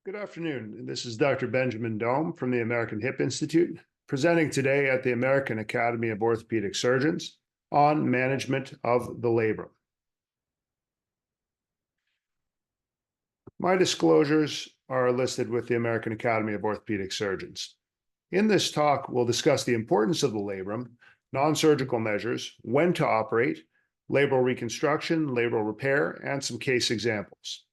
Good afternoon. This is Dr. Benjamin Dome from the American Hip Institute, presenting today at the American Academy of Orthopedic Surgeons on management of the labrum. My disclosures are listed with the American Academy of Orthopedic Surgeons. In this talk, we'll discuss the importance of the labrum, non-surgical measures, when to operate, labral reconstruction, labral repair, and some case examples.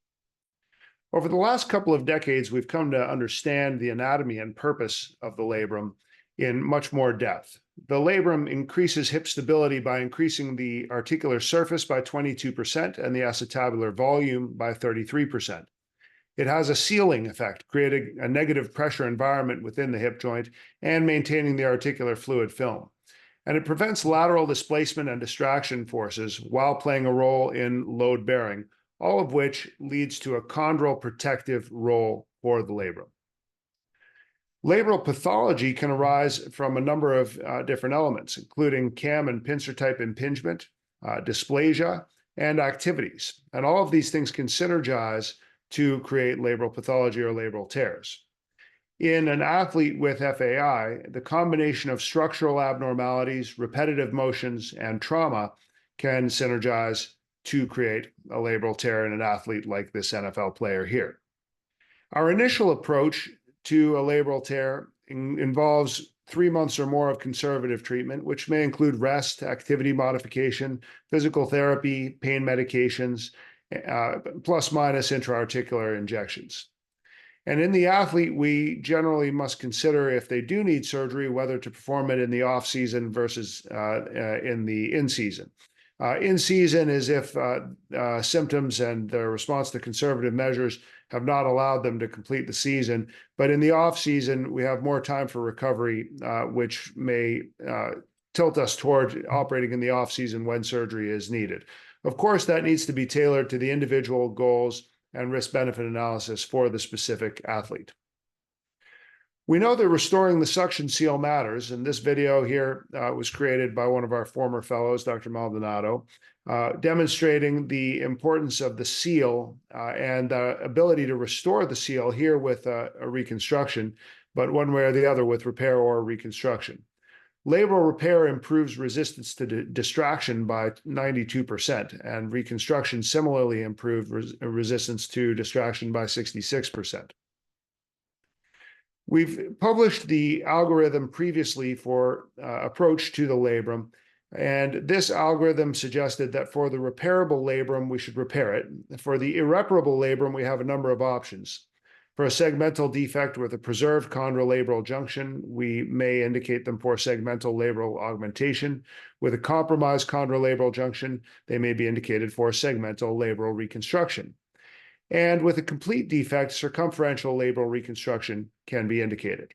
Over the last couple of decades, we've come to understand the anatomy and purpose of the labrum in much more depth. The labrum increases hip stability by increasing the articular surface by 22% and the acetabular volume by 33%. It has a sealing effect, creating a negative pressure environment within the hip joint and maintaining the articular fluid film. And it prevents lateral displacement and distraction forces while playing a role in load bearing, all of which leads to a chondral protective role for the labrum. Labral pathology can arise from a number of different elements, including cam and pincer type impingement, dysplasia, and activities. And all of these things can synergize to create labral pathology or labral tears. In an athlete with FAI, the combination of structural abnormalities, repetitive motions, and trauma can synergize to create a labral tear in an athlete like this NFL player here. Our initial approach to a labral tear involves 3 months or more of conservative treatment, which may include rest, activity modification, physical therapy, pain medications, plus minus intra-articular injections. And in the athlete, we generally must consider if they do need surgery, whether to perform it in the off-season versus in the in-season. In-season is if symptoms and their response to conservative measures have not allowed them to complete the season. But in the off-season, we have more time for recovery, which may tilt us toward operating in the off-season when surgery is needed. Of course, that needs to be tailored to the individual goals and risk-benefit analysis for the specific athlete. We know that restoring the suction seal matters, and this video here was created by one of our former fellows, Dr. Maldonado, demonstrating the importance of the seal and the ability to restore the seal here with a reconstruction, but one way or the other with repair or reconstruction. Labral repair improves resistance to distraction by 92%, and reconstruction similarly improved resistance to distraction by 66%. We've published the algorithm previously for approach to the labrum, and this algorithm suggested that for the repairable labrum, we should repair it. For the irreparable labrum, we have a number of options. For a segmental defect with a preserved chondrolabral junction, we may indicate them for segmental labral augmentation. With a compromised chondrolabral junction, they may be indicated for segmental labral reconstruction. And with a complete defect, circumferential labral reconstruction can be indicated.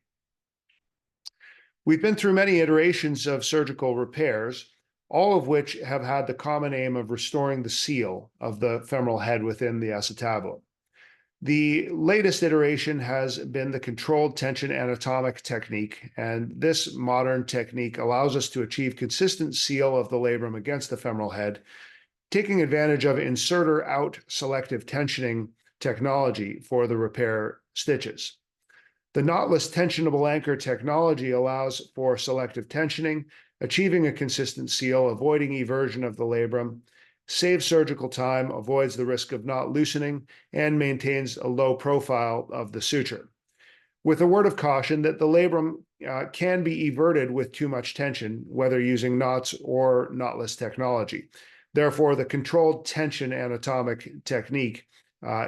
We've been through many iterations of surgical repairs, all of which have had the common aim of restoring the seal of the femoral head within the acetabulum. The latest iteration has been the controlled tension anatomic technique, and this modern technique allows us to achieve consistent seal of the labrum against the femoral head, taking advantage of inserter out selective tensioning technology for the repair stitches. The knotless tensionable anchor technology allows for selective tensioning, achieving a consistent seal, avoiding eversion of the labrum, saves surgical time, avoids the risk of knot loosening, and maintains a low profile of the suture. With a word of caution that the labrum can be everted with too much tension, whether using knots or knotless technology. Therefore, the controlled tension anatomic technique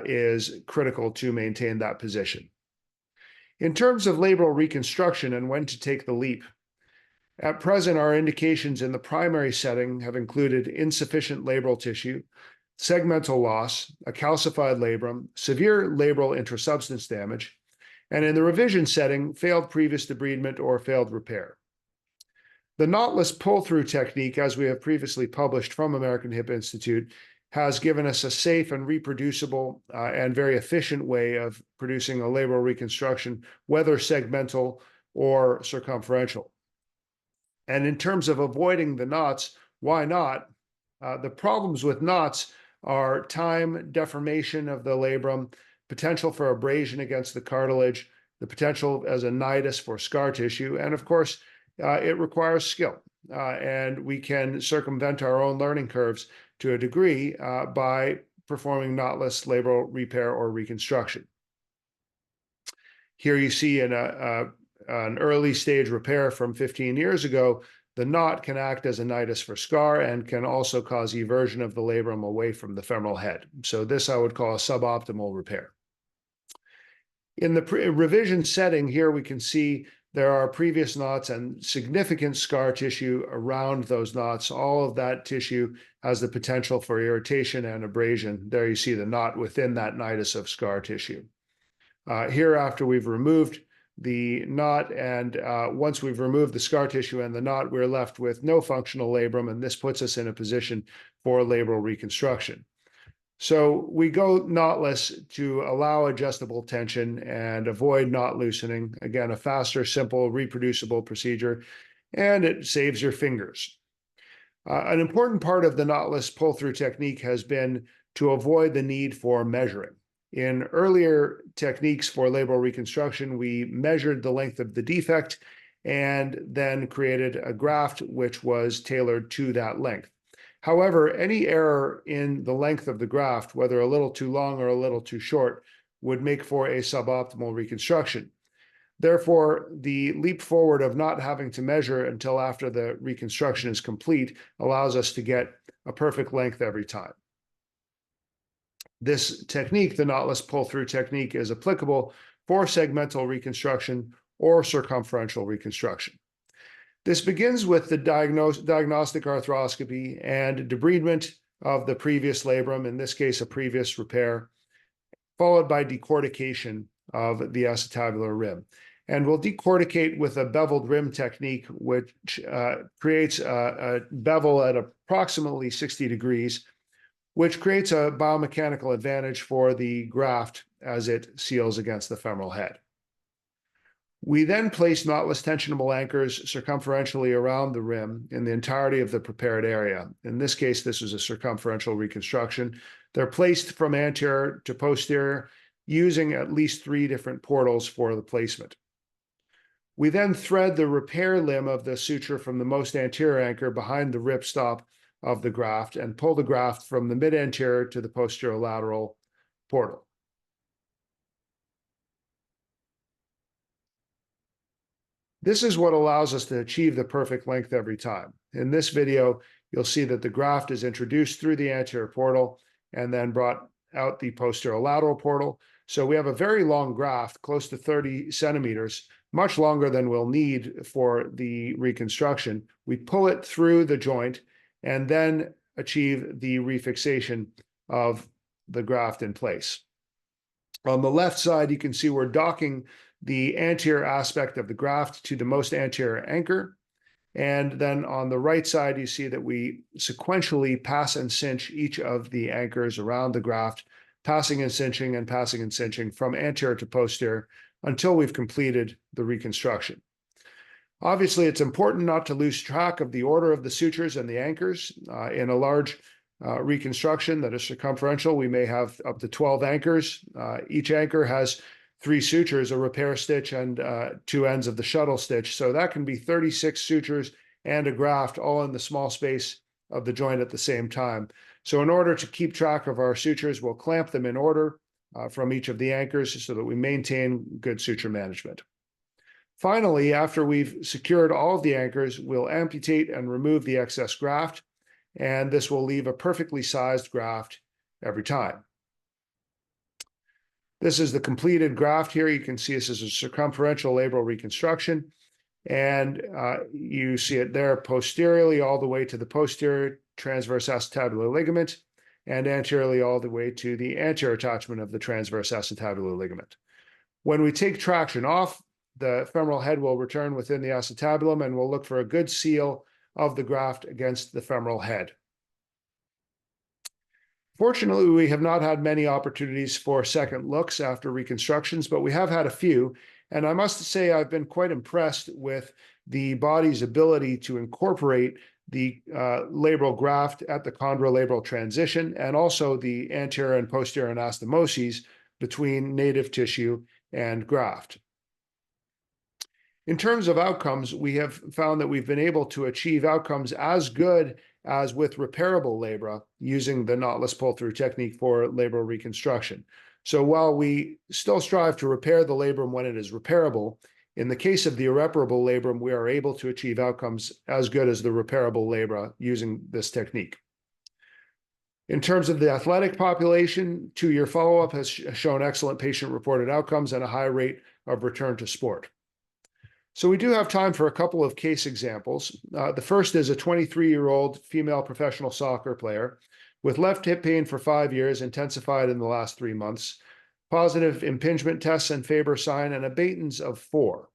is critical to maintain that position. In terms of labral reconstruction and when to take the leap, at present, our indications in the primary setting have included insufficient labral tissue, segmental loss, a calcified labrum, severe labral intrasubstance damage, and in the revision setting, failed previous debridement or failed repair. The knotless pull-through technique, as we have previously published from American Hip Institute, has given us a safe and reproducible and very efficient way of producing a labral reconstruction, whether segmental or circumferential. And in terms of avoiding the knots, why not? The problems with knots are time, deformation of the labrum, potential for abrasion against the cartilage, the potential as a nidus for scar tissue, and of course, it requires skill. And we can circumvent our own learning curves to a degree by performing knotless labral repair or reconstruction. Here you see in an early stage repair from 15 years ago, the knot can act as a nidus for scar and can also cause eversion of the labrum away from the femoral head. So this I would call a suboptimal repair. In the revision setting here, we can see there are previous knots and significant scar tissue around those knots. All of that tissue has the potential for irritation and abrasion. There you see the knot within that nidus of scar tissue. Here, after we've removed the knot and once we've removed the scar tissue and the knot, we're left with no functional labrum, and this puts us in a position for labral reconstruction. So we go knotless to allow adjustable tension and avoid knot loosening. Again, a faster, simple, reproducible procedure, and it saves your fingers. An important part of the knotless pull-through technique has been to avoid the need for measuring. In earlier techniques for labral reconstruction, we measured the length of the defect and then created a graft which was tailored to that length. However, any error in the length of the graft, whether a little too long or a little too short, would make for a suboptimal reconstruction. Therefore, the leap forward of not having to measure until after the reconstruction is complete allows us to get a perfect length every time. This technique, the knotless pull-through technique, is applicable for segmental reconstruction or circumferential reconstruction. This begins with the diagnostic arthroscopy and debridement of the previous labrum, in this case, a previous repair, followed by decortication of the acetabular rim. And we'll decorticate with a beveled rim technique, which creates a bevel at approximately 60 degrees, which creates a biomechanical advantage for the graft as it seals against the femoral head. We then place knotless tensionable anchors circumferentially around the rim in the entirety of the prepared area. In this case, this is a circumferential reconstruction. They're placed from anterior to posterior using at least 3 different portals for the placement. We then thread the repair limb of the suture from the most anterior anchor behind the ripstop of the graft and pull the graft from the mid-anterior to the posterolateral portal. This is what allows us to achieve the perfect length every time. In this video, you'll see that the graft is introduced through the anterior portal and then brought out the posterolateral portal. So we have a very long graft, close to 30 centimeters, much longer than we'll need for the reconstruction. We pull it through the joint and then achieve the refixation of the graft in place. On the left side, you can see we're docking the anterior aspect of the graft to the most anterior anchor. And then on the right side, you see that we sequentially pass and cinch each of the anchors around the graft, passing and cinching from anterior to posterior until we've completed the reconstruction. Obviously, it's important not to lose track of the order of the sutures and the anchors. In a large reconstruction that is circumferential, we may have up to 12 anchors. Each anchor has 3 sutures, a repair stitch, and 2 ends of the shuttle stitch. So that can be 36 sutures and a graft all in the small space of the joint at the same time. So in order to keep track of our sutures, we'll clamp them in order from each of the anchors so that we maintain good suture management. Finally, after we've secured all of the anchors, we'll amputate and remove the excess graft, and this will leave a perfectly sized graft every time. This is the completed graft here. You can see this is a circumferential labral reconstruction, and you see it there posteriorly all the way to the posterior transverse acetabular ligament and anteriorly all the way to the anterior attachment of the transverse acetabular ligament. When we take traction off, the femoral head will return within the acetabulum and we'll look for a good seal of the graft against the femoral head. Fortunately, we have not had many opportunities for second looks after reconstructions, but we have had a few. And I must say, I've been quite impressed with the body's ability to incorporate the labral graft at the chondrolabral transition and also the anterior and posterior anastomoses between native tissue and graft. In terms of outcomes, we have found that we've been able to achieve outcomes as good as with repairable labra using the knotless pull-through technique for labral reconstruction. So while we still strive to repair the labrum when it is repairable, in the case of the irreparable labrum, we are able to achieve outcomes as good as the repairable labra using this technique. In terms of the athletic population, 2-year follow-up has shown excellent patient-reported outcomes and a high rate of return to sport. So we do have time for a couple of case examples. The first is a 23-year-old female professional soccer player with left hip pain for 5 years, intensified in the last 3 months, positive impingement tests and Faber sign, and a Baton's of 4.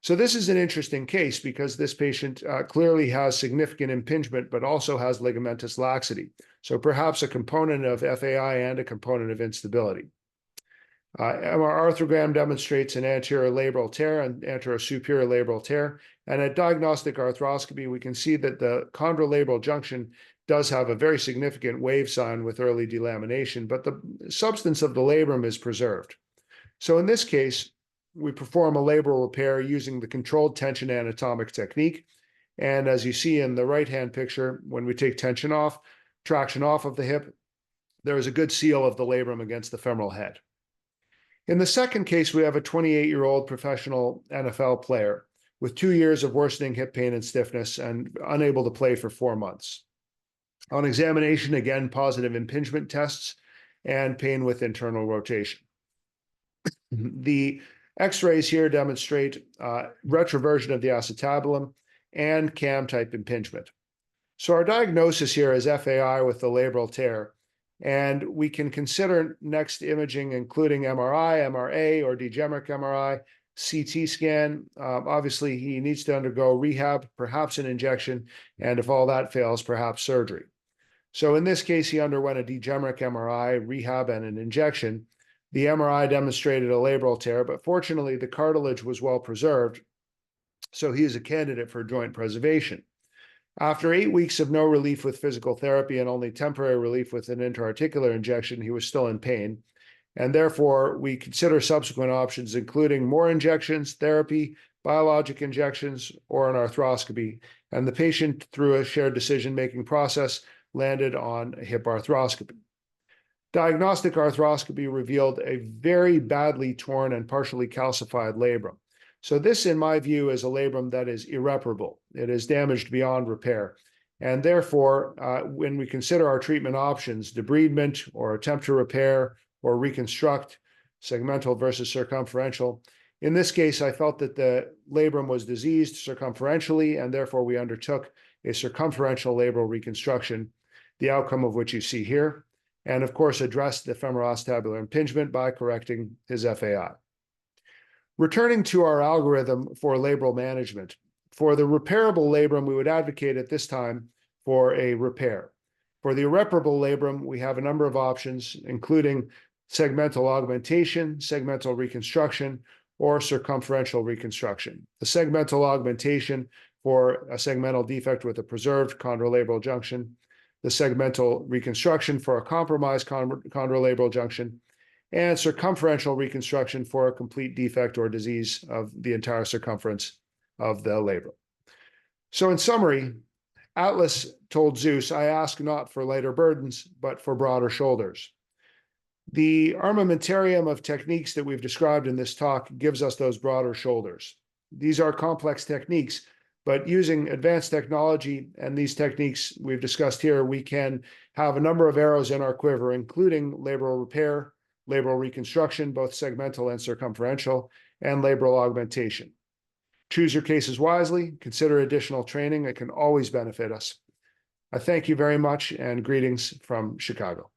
So this is an interesting case because this patient clearly has significant impingement, but also has ligamentous laxity. So perhaps a component of FAI and a component of instability. MR arthrogram demonstrates an anterior labral tear and anterior superior labral tear. And at diagnostic arthroscopy, we can see that the chondrolabral junction does have a very significant wave sign with early delamination, but the substance of the labrum is preserved. So in this case, we perform a labral repair using the controlled tension anatomic technique. And as you see in the right-hand picture, when we take tension off, traction off of the hip, there is a good seal of the labrum against the femoral head. In the second case, we have a 28-year-old professional NFL player with 2 years of worsening hip pain and stiffness and unable to play for 4 months. On examination, again, positive impingement tests and pain with internal rotation. The X-rays here demonstrate retroversion of the acetabulum and cam-type impingement. So our diagnosis here is FAI with the labral tear, and we can consider next imaging, including MRI, MRA, or degenerate MRI, CT scan. Obviously, he needs to undergo rehab, perhaps an injection, and if all that fails, perhaps surgery. So in this case, he underwent a degenerate MRI, rehab, and an injection. The MRI demonstrated a labral tear, but fortunately, the cartilage was well preserved, so he is a candidate for joint preservation. After 8 weeks of no relief with physical therapy and only temporary relief with an intra-articular injection, he was still in pain. And therefore, we consider subsequent options, including more injections, therapy, biologic injections, or an arthroscopy. And the patient, through a shared decision-making process, landed on a hip arthroscopy. Diagnostic arthroscopy revealed a very badly torn and partially calcified labrum. So this, in my view, is a labrum that is irreparable. It is damaged beyond repair. And therefore, when we consider our treatment options, debridement or attempt to repair or reconstruct, segmental versus circumferential, in this case, I felt that the labrum was diseased circumferentially, and therefore we undertook a circumferential labral reconstruction, the outcome of which you see here, and of course addressed the femoroacetabular impingement by correcting his FAI. Returning to our algorithm for labral management, for the repairable labrum, we would advocate at this time for a repair. For the irreparable labrum, we have a number of options, including segmental augmentation, segmental reconstruction, or circumferential reconstruction. The segmental augmentation for a segmental defect with a preserved chondrolabral junction, the segmental reconstruction for a compromised chondrolabral junction, and circumferential reconstruction for a complete defect or disease of the entire circumference of the labrum. So in summary, Atlas told Zeus, I ask not for lighter burdens, but for broader shoulders. The armamentarium of techniques that we've described in this talk gives us those broader shoulders. These are complex techniques, but using advanced technology and these techniques we've discussed here, we can have a number of arrows in our quiver, including labral repair, labral reconstruction, both segmental and circumferential, and labral augmentation. Choose your cases wisely, consider additional training. It can always benefit us. I thank you very much, and greetings from Chicago.